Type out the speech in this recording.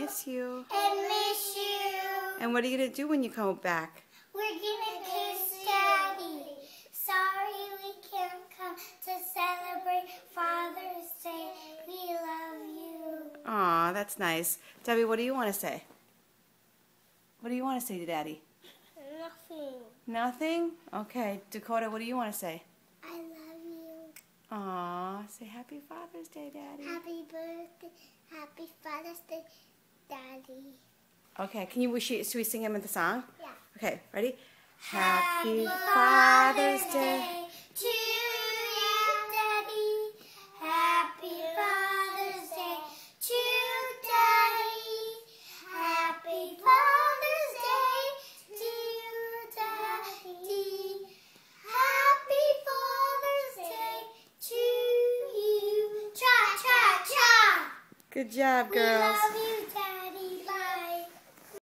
miss you. And miss you. And what are you going to do when you come back? We're gonna kiss Daddy. Sorry we can't come to celebrate Father's Day. We love you. Aw, that's nice. Debbie, what do you want to say? What do you want to say to Daddy? Nothing. Nothing? Okay. Dakota, what do you want to say? I love you. Aw, say Happy Father's Day, Daddy. Happy birthday. Happy Father's Day, Daddy. Okay, should we sing him the song? Yeah. Okay, ready? Happy Father's Day to you, Daddy. Happy Father's Day to Daddy. Happy Father's Day to Daddy. Happy Father's Day to you. Cha cha cha. Good job, We girls. love you,